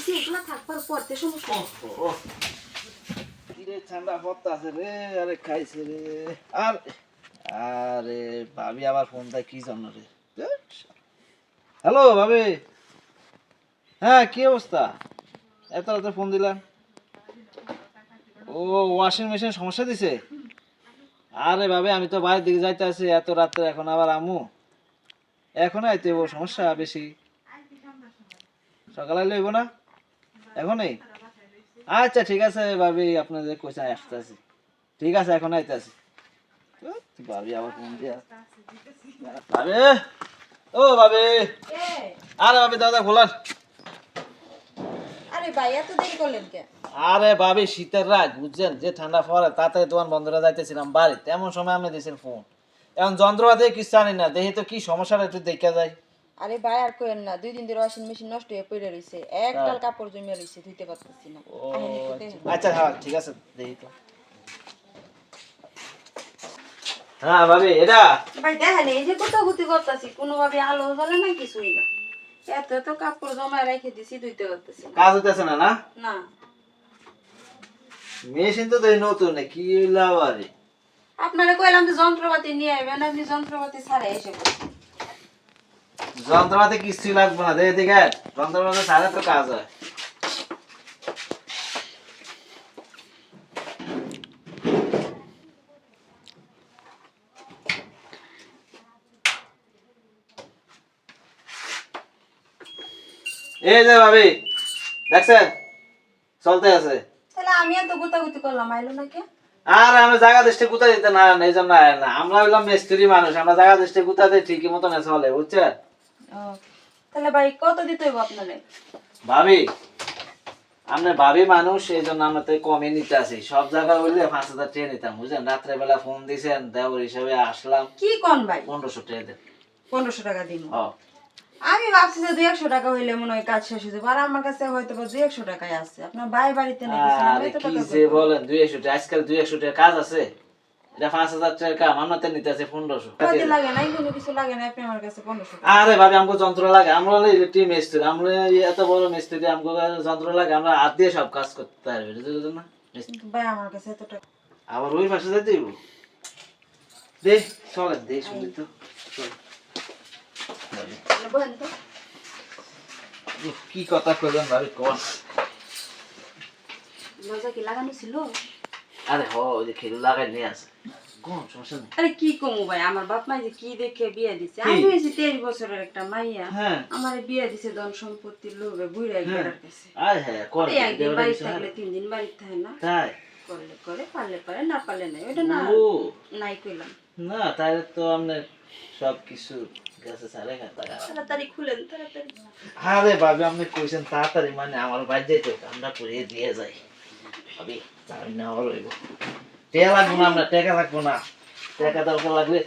পিছে এগুলা থাকবার পড়তে সমস্যা কিরে ঠান্ডা পড়তাছে রে, আরে খাইছে রে। আর আরে ভাবি আবার ফোন দেয় কি জন্য রে? হ্যালো ভাবি, হ্যাঁ কি অবস্থা? এত রাতে ফোন দিলাম। ও ওয়াশিং মেশিন সমস্যা দিছে? আরে ভাবি আমি তো বাইরের দিকে যাইতে আছি এত রাত্রে, এখন আবার আমু এখন আইতে ও সমস্যা বেশি। সকালে লইব না এখনই? আচ্ছা ঠিক আছে ভাবি, আপনাদের কোথায় আসতেছি। ঠিক আছে এখন আইতেছি। ভাবি আবার ফোন দিয়া ভাবি, ও ভাবি, আরে ভাবি দাদা খোলান। আরে ভাই এত দেরি করলেন কে? আরে ভাবি শীতের রাত বুঝছেন, যে ঠান্ডা পড়ে তাড়াতাড়ি দোকান বন্ধ করে যাইতেছিলাম বাড়িতে, এমন সময় আপনি দিয়েছেন ফোন। এখন যন্ত্রপাতি কিছু জানি না, দেখি তো কি সমস্যাটা একটু দেখা যায়। আরে ভাই আর কইেন না, 2 দিন ধরে ওয়াশিং মেশিন নষ্ট হয়ে পড়ে রইছে, একটাল কাপড় জমে রইছে, ধুইতে পারতেছি না। ও আহেন একটু দেখেন। আচ্ছা হ্যাঁ ঠিক আছে দেখি তো। হ্যাঁ ভাবি এটা ভাই দেখেন এই যে গুতাগুতি করতেছি, কোনোভাবে আলো জ্বলে না, কিছুই না। এত এত কাপড় জমা রেখে দিছি, ধুইতে পারতেছি না। কাজ হইতেছে না না? না মেশিন তো দেখি নতুন, কি হইলো আবার? আপনারা কইলাম যে যন্ত্রপাতি নিয়ে আইবেন, আপনি যন্ত্রপাতি ছাড়াই এসে বলছেন। যন্ত্রপাতি কিছুই লাগবে না, দেখে দেখে যন্ত্রপাতি ছাড়া তো কাজ হয়। এই যে ভাবি দেখছেন চলতে আছে। তাহলে আমি এত গুতাগুতি করলাম, আইলো না কে? আর আমি জায়গা দৃষ্টি গুতা দিতে না, এই জন্য আয় না। আমরা হইলাম মিস্ত্রি মানুষ, আমরা জায়গা দৃষ্টি গুতা দিই ঠিকই মতন চলে বুঝছেন। ও তাহলে ভাই কত দিতে হইব আপনারে? ভাবি আমরা ভাবি মানুষ, এই জন্য আমরা তো কমে নিতে আসি। সব জায়গায় হইলে 5,000 টাকা নিতাম বুঝছেন। রাত্রে বেলা ফোন দিয়েছেন দেওয়ার হিসাবে আসলাম। কি কোন ভাই? 1500 টাকা দেন। 1500 টাকা দিন? হ্যাঁ আমি ভাবছি যে 200 টাকা হইলে মনে হয় কাজ শেষ হয়ে যাবে, আর আমার কাছে হয়তো বা 200 টাকাই আছে। আপনার ভাই বাড়িতে নাকি আরে কি যে বলেন, 200 টাকা আজকাল 200 টাকা কাজ আছে? এটা 5,000 টাকা কাম, আমরা তো নিতে আছে 1500 কাজে লাগে নাই, কোনো কিছু লাগে না, আপনি আমার কাছে 1500 টাকা। আরে ভাবি আমগো যন্ত্র লাগে, আমরা হলো ইলেকট্রিক মিস্ত্রি, আমরা এত বড় মিস্ত্রি, আমগো যন্ত্র লাগে, আমরা হাত দিয়ে সব কাজ করতে পারবি বুঝলেন না। কিন্তু ভাই আমার কাছে এত টাকা। আবার ওই পাশে যাইতে দিব দে, চলে দে শুনি তো চল। বলেন তো কি কথা কইলেন ভাবি কোন? লজা কি লাগানো ছিল? আরে হ ওই যে খেলু লাগাই নিয়ে আসে, কোন সমস্যা নেই। আরে কি কমু ভাই, আমার বাপ মা যে কি দেখে বিয়ে দিছে। আমি হইছি 23 বছরের একটা মাইয়া, হ্যাঁ আমারে বিয়ে দিছে ধন সম্পত্তির লোভে, বুইড়া একবার কাছে। আয় হ্যাঁ কোন এই একদিন বাড়ি থাকলে 3 দিন বাড়ি থাকে না, তাই? করলে করে, পারলে পারে, না পারলে নাই। ওটা না ও নাই কইলাম। না তাহলে তো আপনি সব কিছু গেছে সারে খাতা। তাড়াতাড়ি খুলেন, তাড়াতাড়ি। আরে ভাবি আপনি কইছেন তাড়াতাড়ি, মানে আমার বাইর যাইতে আমরা করে দিয়ে যাই। ভাবি তাই না হইব, টাকা লাগবো না, আমরা টাকা লাগবো না, টাকা দরকার লাগলে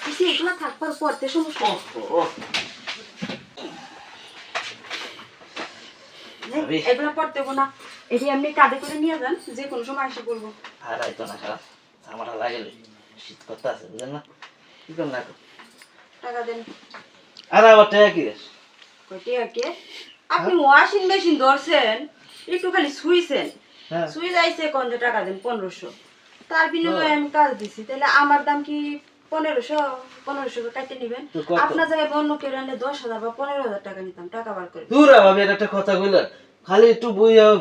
পিছে এগুলা থাকবার পড়তে সমস্যা। ভাবি এগুলা পড়তে হবো না, এটি এমনি কাঁধে করে নিয়ে যান, যে কোনো সময় এসে করবো। আর আইতো না খারাপ আমারা লাগলে, শীত করতে আছে বুঝলেন না, কি করেন না। টাকা দেন। আর আবার টাকা কি রে? কয়টি আর কি? আপনি ওয়াশিং মেশিন ধরছেন, একটু খালি শুইছেন, হ্যাঁ শুই যাইছে কোন যে টাকা দেন 1500, তার বিনিময়ে আমি কাজ দিছি, তাহলে আমার দাম কি 1500 কাটে নিবেন? তো কত? আপনার জায়গায় অন্য কেউ আনলে 10,000 বা 15,000 টাকা নিতাম, টাকা বার করে। দূর ভাবি এটা একটা কথা কইলেন, খালি একটু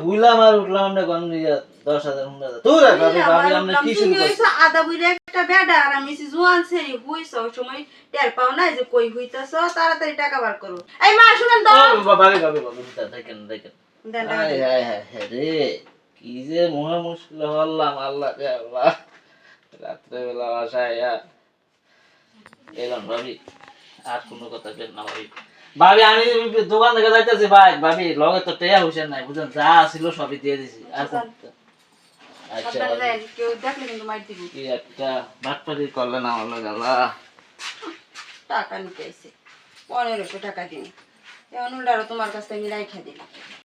বুইলাম আর উঠলাম না কোন 10,000 15,000 দূর ভাবি। ভাবি আপনি কি শুরু তুমি করছেন? হইছো আদা বুইরা একটা বেডা, আর আমি হইছি জোয়ান ছেড়ি, হইছো ওই সময় টের পাও না যে কই হইতাছো, তাড়াতাড়ি টাকা বার করো। এই মা শুনেন তো, ও ভাবি ভাবি ভাবি দেখেন দেখেন, দেন টাকা হায় দেন। হায় হায় রে, কি যে মহা মুশকিল হল্লাম, আল্লাহ রে আল্লাহ। রাত্রে বেলা বাসায় এলাম ভাবি, আর কোনো কথা বের না ভাবি। ভাবি আমি দোকান থেকে যাইতেছি ভাই, ভাবি লগে তো টেয়া হুসেন নাই বুঝলেন, যা ছিল সবই দিয়ে দিছি। আর আচ্ছা সাবধানে ভাবি, যাই, কেউ দেখলে কিন্তু মাইর দিব। কি একটা বাটপারি করলেন আমার লগে, আল্লাহ। টাকা নিতে আইছে, 1500 টাকা দিন, এখন উল্টারও তোমার কাছ থেকে আমি রাইখা দিলাম।